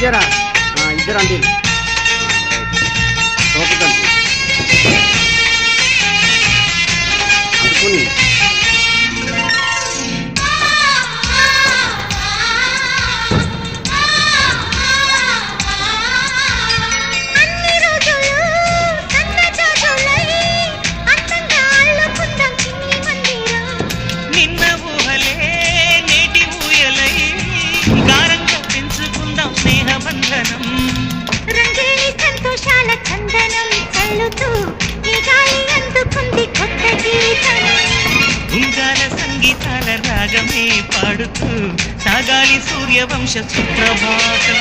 జరా ఇద్దరు అంటీలు అనుకుని సంతోషాల చందనం చల్లుతూ ఈ గాలి అందుకుంది కొత్త గీతం ఉంగాల సంగీతాల రాగమే పాడుతూ సాగాలి సూర్యవంశ సుప్రభాతం